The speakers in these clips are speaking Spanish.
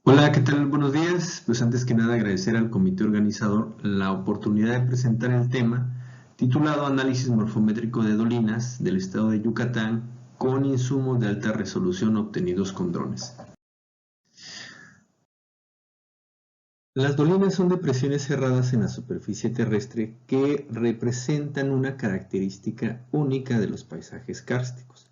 Hola, ¿qué tal? Buenos días. Pues antes que nada agradecer al comité organizador la oportunidad de presentar el tema titulado Análisis morfométrico de dolinas del estado de Yucatán con insumos de alta resolución obtenidos con drones. Las dolinas son depresiones cerradas en la superficie terrestre que representan una característica única de los paisajes kársticos.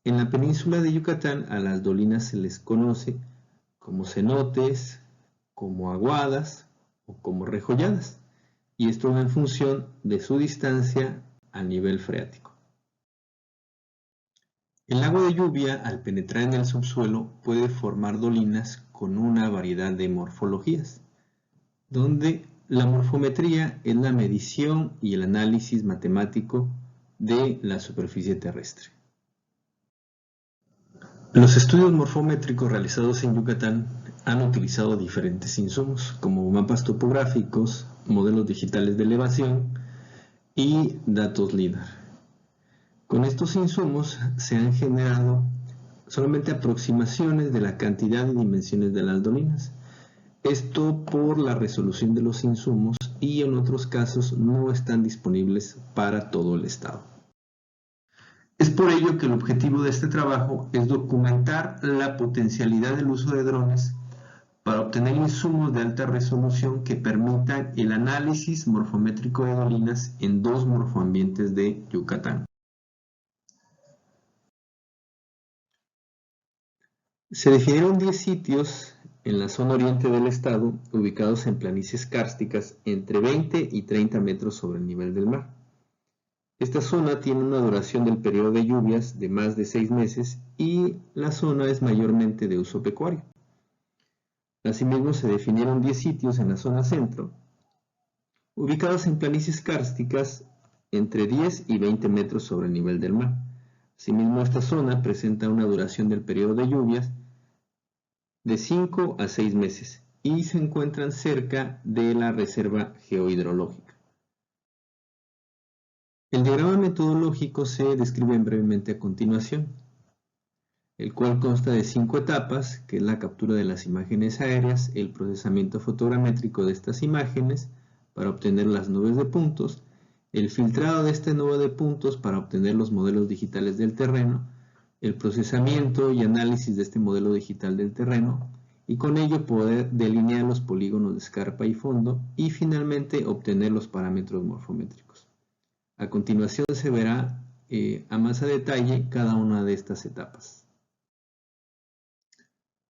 En la península de Yucatán a las dolinas se les conoce como cenotes, como aguadas o como rejolladas, y esto en función de su distancia al nivel freático. El agua de lluvia, al penetrar en el subsuelo, puede formar dolinas con una variedad de morfologías, donde la morfometría es la medición y el análisis matemático de la superficie terrestre. Los estudios morfométricos realizados en Yucatán han utilizado diferentes insumos como mapas topográficos, modelos digitales de elevación y datos LIDAR. Con estos insumos se han generado solamente aproximaciones de la cantidad y dimensiones de las dolinas. Esto por la resolución de los insumos y en otros casos no están disponibles para todo el estado. Es por ello que el objetivo de este trabajo es documentar la potencialidad del uso de drones para obtener insumos de alta resolución que permitan el análisis morfométrico de dolinas en dos morfoambientes de Yucatán. Se definieron 10 sitios en la zona oriente del estado, ubicados en planicies kársticas entre 20 y 30 metros sobre el nivel del mar. Esta zona tiene una duración del periodo de lluvias de más de 6 meses y la zona es mayormente de uso pecuario. Asimismo, se definieron 10 sitios en la zona centro, ubicados en planicies kársticas entre 10 y 20 metros sobre el nivel del mar. Asimismo, esta zona presenta una duración del periodo de lluvias de 5 a 6 meses y se encuentran cerca de la reserva geohidrológica. El diagrama metodológico se describe brevemente a continuación, el cual consta de 5 etapas, que es la captura de las imágenes aéreas, el procesamiento fotogramétrico de estas imágenes para obtener las nubes de puntos, el filtrado de esta nube de puntos para obtener los modelos digitales del terreno, el procesamiento y análisis de este modelo digital del terreno, y con ello poder delinear los polígonos de escarpa y fondo y finalmente obtener los parámetros morfométricos. A continuación se verá a más a detalle cada una de estas etapas.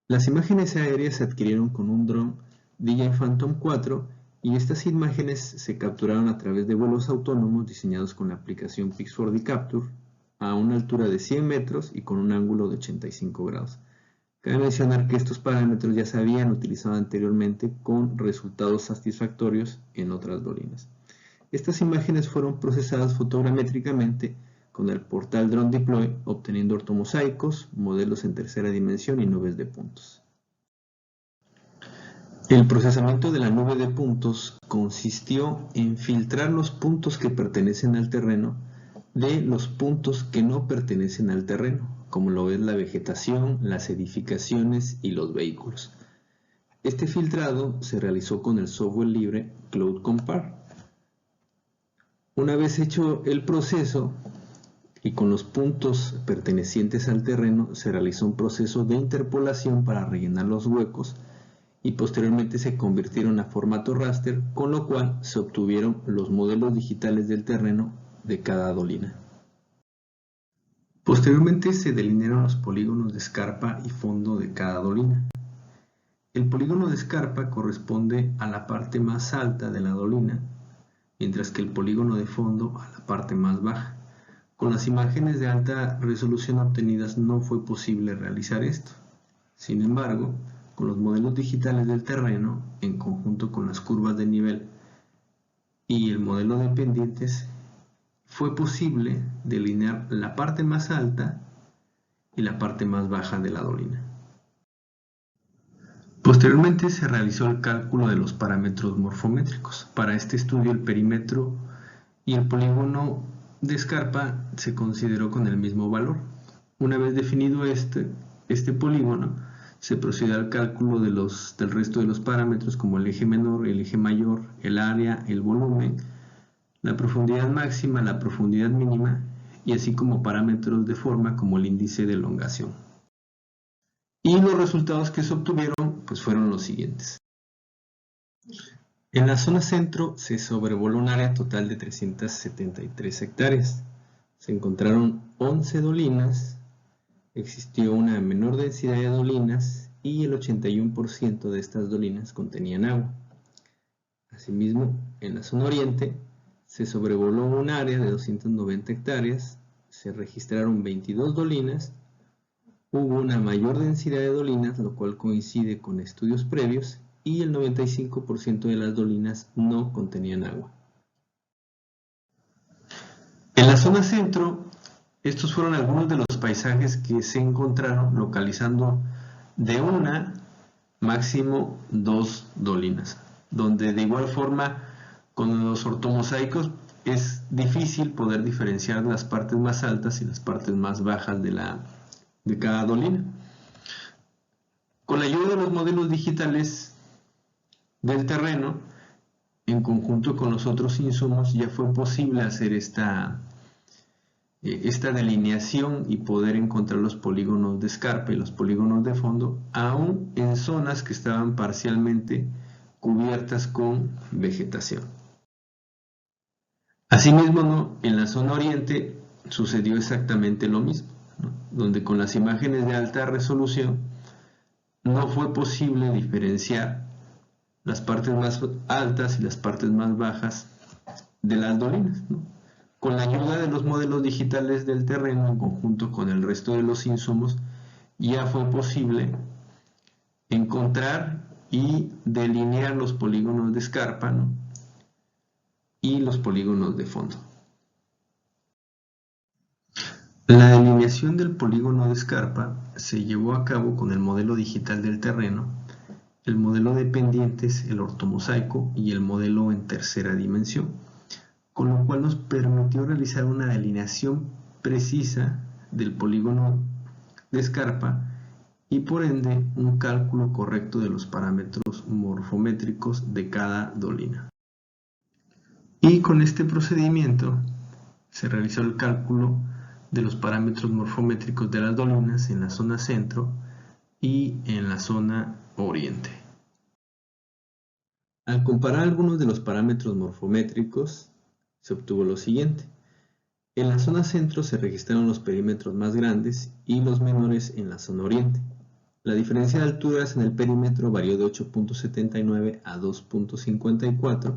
Las imágenes aéreas se adquirieron con un dron DJI Phantom 4 y estas imágenes se capturaron a través de vuelos autónomos diseñados con la aplicación Pix4D Capture a una altura de 100 metros y con un ángulo de 85 grados. Cabe mencionar que estos parámetros ya se habían utilizado anteriormente con resultados satisfactorios en otras dolinas. Estas imágenes fueron procesadas fotogramétricamente con el portal Drone Deploy, obteniendo ortomosaicos, modelos en tercera dimensión y nubes de puntos. El procesamiento de la nube de puntos consistió en filtrar los puntos que pertenecen al terreno de los puntos que no pertenecen al terreno, como lo es la vegetación, las edificaciones y los vehículos. Este filtrado se realizó con el software libre Cloud Compare. Una vez hecho el proceso y con los puntos pertenecientes al terreno, se realizó un proceso de interpolación para rellenar los huecos y posteriormente se convirtieron a formato raster, con lo cual se obtuvieron los modelos digitales del terreno de cada dolina. Posteriormente se delinearon los polígonos de escarpa y fondo de cada dolina. El polígono de escarpa corresponde a la parte más alta de la dolina, mientras que el polígono de fondo a la parte más baja. Con las imágenes de alta resolución obtenidas no fue posible realizar esto. Sin embargo, con los modelos digitales del terreno, en conjunto con las curvas de nivel y el modelo de pendientes, fue posible delinear la parte más alta y la parte más baja de la dolina. Posteriormente se realizó el cálculo de los parámetros morfométricos. Para este estudio el perímetro y el polígono de escarpa se consideró con el mismo valor. Una vez definido este polígono, se procedió al cálculo del resto de los parámetros como el eje menor, el eje mayor, el área, el volumen, la profundidad máxima, la profundidad mínima y así como parámetros de forma como el índice de elongación. Y los resultados que se obtuvieron pues fueron los siguientes. En la zona centro se sobrevoló un área total de 373 hectáreas. Se encontraron 11 dolinas, existió una menor densidad de dolinas y el 81% de estas dolinas contenían agua. Asimismo, en la zona oriente se sobrevoló un área de 290 hectáreas, se registraron 22 dolinas, hubo una mayor densidad de dolinas, lo cual coincide con estudios previos, y el 95% de las dolinas no contenían agua. En la zona centro, estos fueron algunos de los paisajes que se encontraron localizando de una máximo 2 dolinas, donde de igual forma con los ortomosaicos es difícil poder diferenciar las partes más altas y las partes más bajas de cada dolina. Con la ayuda de los modelos digitales del terreno, en conjunto con los otros insumos, ya fue posible hacer esta delineación y poder encontrar los polígonos de escarpa y los polígonos de fondo, aún en zonas que estaban parcialmente cubiertas con vegetación. Asimismo, en la zona oriente sucedió exactamente lo mismo, donde con las imágenes de alta resolución no fue posible diferenciar las partes más altas y las partes más bajas de las dolinas, Con la ayuda de los modelos digitales del terreno, en conjunto con el resto de los insumos, ya fue posible encontrar y delinear los polígonos de escarpa, y los polígonos de fondo. La delineación del polígono de escarpa se llevó a cabo con el modelo digital del terreno, el modelo de pendientes, el ortomosaico y el modelo en tercera dimensión, con lo cual nos permitió realizar una delineación precisa del polígono de escarpa y por ende un cálculo correcto de los parámetros morfométricos de cada dolina. Y con este procedimiento se realizó el cálculo de los parámetros morfométricos de las dolinas en la zona centro y en la zona oriente. Al comparar algunos de los parámetros morfométricos, se obtuvo lo siguiente. En la zona centro se registraron los perímetros más grandes y los menores en la zona oriente. La diferencia de alturas en el perímetro varió de 8.79 a 2.54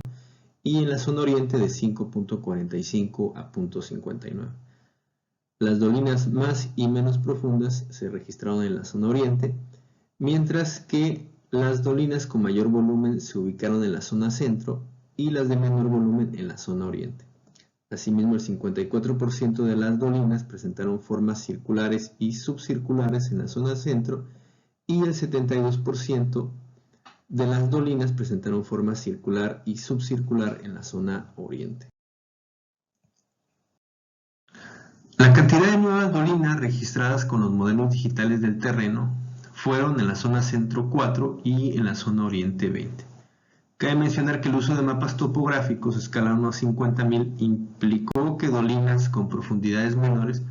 y en la zona oriente de 5.45 a 0.59. Las dolinas más y menos profundas se registraron en la zona oriente, mientras que las dolinas con mayor volumen se ubicaron en la zona centro y las de menor volumen en la zona oriente. Asimismo, el 54% de las dolinas presentaron formas circulares y subcirculares en la zona centro y el 72% de las dolinas presentaron forma circular y subcircular en la zona oriente. La cantidad de nuevas dolinas registradas con los modelos digitales del terreno fueron en la zona centro 4 y en la zona oriente 20. Cabe mencionar que el uso de mapas topográficos a escala 1 a 50.000 implicó que dolinas con profundidades menores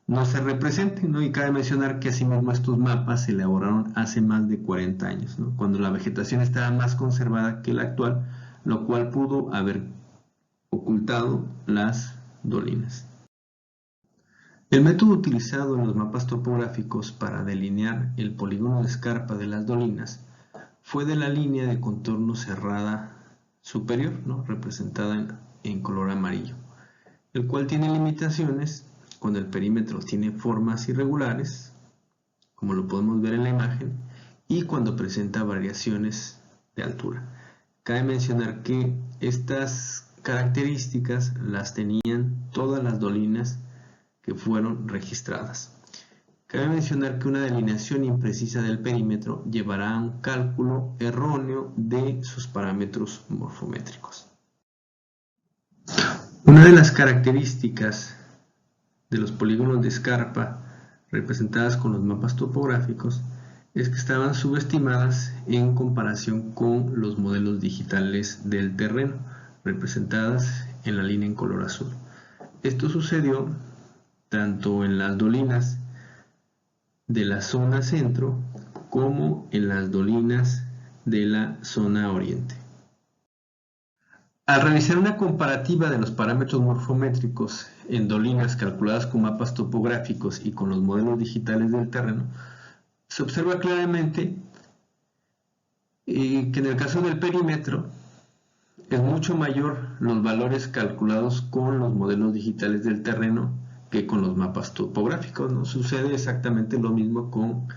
no se representen, y cabe mencionar que asimismo estos mapas se elaboraron hace más de 40 años, cuando la vegetación estaba más conservada que la actual, lo cual pudo haber ocultado las dolinas. El método utilizado en los mapas topográficos para delinear el polígono de escarpa de las dolinas fue de la línea de contorno cerrada superior, representada en color amarillo, el cual tiene limitaciones cuando el perímetro tiene formas irregulares, como lo podemos ver en la imagen, y cuando presenta variaciones de altura. Cabe mencionar que estas características las tenían todas las dolinas que fueron registradas. Cabe mencionar que una delineación imprecisa del perímetro llevará a un cálculo erróneo de sus parámetros morfométricos. Una de las características de los polígonos de escarpa representadas con los mapas topográficos es que estaban subestimadas en comparación con los modelos digitales del terreno, representadas en la línea en color azul. Esto sucedió tanto en las dolinas de la zona centro como en las dolinas de la zona oriente. Al realizar una comparativa de los parámetros morfométricos en dolinas calculadas con mapas topográficos y con los modelos digitales del terreno, se observa claramente que en el caso del perímetro es mucho mayor los valores calculados con los modelos digitales del terreno que con los mapas topográficos, ¿no? Sucede exactamente lo mismo con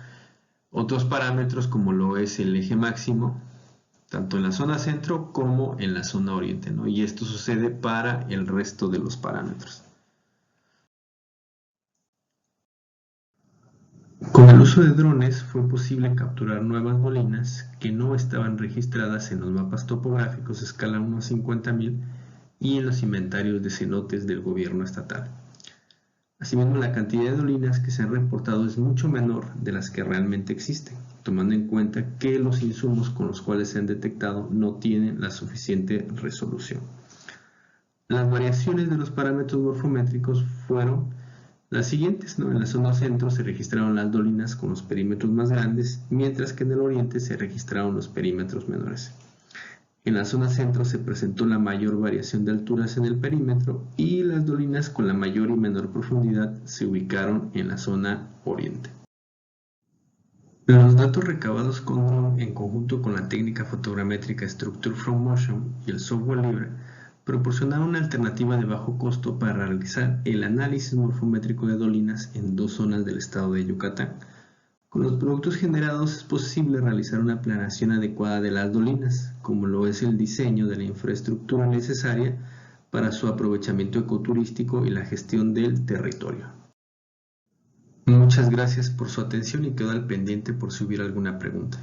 otros parámetros como lo es el eje máximo, tanto en la zona centro como en la zona oriente, ¿no? Y esto sucede para el resto de los parámetros. Con el uso de drones fue posible capturar nuevas dolinas que no estaban registradas en los mapas topográficos de escala 1 a 50.000 y en los inventarios de cenotes del gobierno estatal. Asimismo, la cantidad de dolinas que se han reportado es mucho menor de las que realmente existen, tomando en cuenta que los insumos con los cuales se han detectado no tienen la suficiente resolución. Las variaciones de los parámetros morfométricos fueron las siguientes, ¿no? En la zona centro se registraron las dolinas con los perímetros más grandes, mientras que en el oriente se registraron los perímetros menores. En la zona centro se presentó la mayor variación de alturas en el perímetro y las dolinas con la mayor y menor profundidad se ubicaron en la zona oriente. Los datos recabados con drone en conjunto con la técnica fotogramétrica Structure from Motion y el software libre proporcionaron una alternativa de bajo costo para realizar el análisis morfométrico de dolinas en dos zonas del estado de Yucatán. Con los productos generados es posible realizar una planeación adecuada de las dolinas, como lo es el diseño de la infraestructura necesaria para su aprovechamiento ecoturístico y la gestión del territorio. Muchas gracias por su atención y quedo al pendiente por si hubiera alguna pregunta.